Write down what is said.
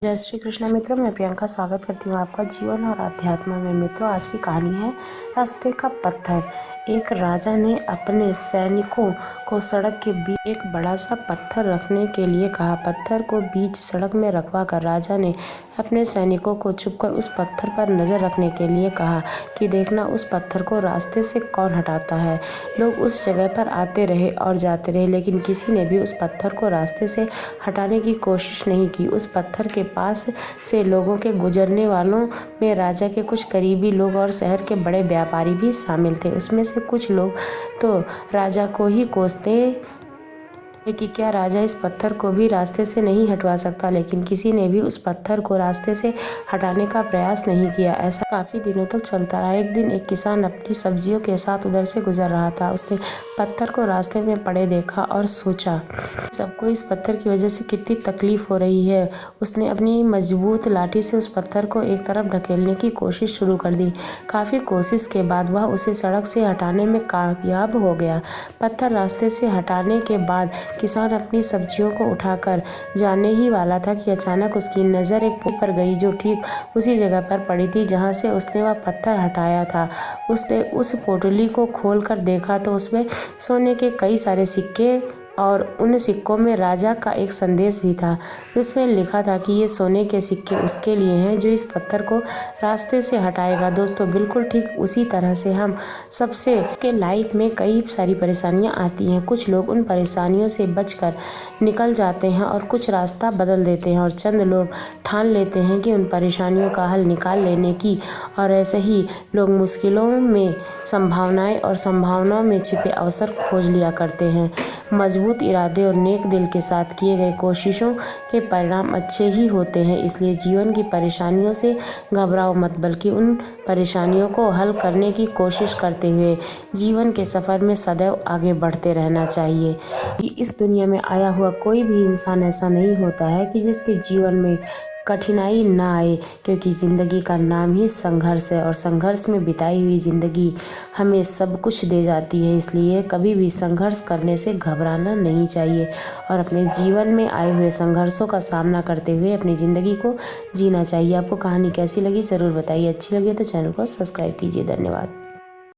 जय श्री कृष्ण मित्रों, मैं प्रियंका स्वागत करती हूँ आपका जीवन और अध्यात्म में। मित्रों, आज की कहानी है रास्ते का पत्थर। एक राजा ने अपने सैनिकों को सड़क के बीच एक बड़ा सा पत्थर रखने के लिए कहा। पत्थर को बीच सड़क में रखवा कर राजा ने अपने सैनिकों को छुपकर उस पत्थर पर नजर रखने के लिए कहा कि देखना उस पत्थर को रास्ते से कौन हटाता है। लोग उस जगह पर आते रहे और जाते रहे, लेकिन किसी ने भी उस पत्थर को रास्ते से हटाने की कोशिश नहीं की। उस पत्थर के पास से लोगों के गुजरने वालों में राजा के कुछ करीबी लोग और शहर के बड़े व्यापारी भी शामिल थे। उसमें से कुछ लोग तो राजा को ही कोसते कि क्या राजा इस पत्थर को भी रास्ते से नहीं हटवा सकता, लेकिन किसी ने भी उस पत्थर को रास्ते से हटाने का प्रयास नहीं किया। ऐसा काफी दिनों तक चलता रहा। एक दिन एक किसान अपनी सब्जियों के साथ उधर से गुजर रहा था। उसने पत्थर को रास्ते में पड़े देखा और सोचा सबको इस पत्थर की वजह से कितनी तकलीफ हो रही है। उसने अपनी मजबूत लाठी से उस पत्थर को एक तरफ ढकेलने की कोशिश शुरू कर दी। काफी कोशिश के बाद वह उसे सड़क से हटाने में कामयाब हो गया। पत्थर रास्ते से हटाने के बाद किसान अपनी सब्जियों को उठाकर जाने ही वाला था कि अचानक उसकी नज़र एक पोटली पर गई जो ठीक उसी जगह पर पड़ी थी जहां से उसने वह पत्थर हटाया था। उसने उस पोटली को खोलकर देखा तो उसमें सोने के कई सारे सिक्के और उन सिक्कों में राजा का एक संदेश भी था, जिसमें लिखा था कि ये सोने के सिक्के उसके लिए हैं जो इस पत्थर को रास्ते से हटाएगा। दोस्तों, बिल्कुल ठीक उसी तरह से हम सबसे के लाइफ में कई सारी परेशानियां आती हैं। कुछ लोग उन परेशानियों से बचकर निकल जाते हैं और कुछ रास्ता बदल देते हैं, और चंद लोग ठान लेते हैं कि उन परेशानियों का हल निकाल लेने की। और ऐसे ही लोग मुश्किलों में संभावनाएं और संभावनाओं में छिपे अवसर खोज लिया करते हैं। मजबूत इरादे और नेक दिल के साथ किए गए कोशिशों के परिणाम अच्छे ही होते हैं। इसलिए जीवन की परेशानियों से घबराओ मत, बल्कि उन परेशानियों को हल करने की कोशिश करते हुए जीवन के सफ़र में सदैव आगे बढ़ते रहना चाहिए। इस दुनिया में आया हुआ कोई भी इंसान ऐसा नहीं होता है कि जिसके जीवन में कठिनाई ना आए, क्योंकि ज़िंदगी का नाम ही संघर्ष है और संघर्ष में बिताई हुई ज़िंदगी हमें सब कुछ दे जाती है। इसलिए कभी भी संघर्ष करने से घबराना नहीं चाहिए और अपने जीवन में आए हुए संघर्षों का सामना करते हुए अपनी ज़िंदगी को जीना चाहिए। आपको कहानी कैसी लगी ज़रूर बताइए। अच्छी लगी तो चैनल को सब्सक्राइब कीजिए। धन्यवाद।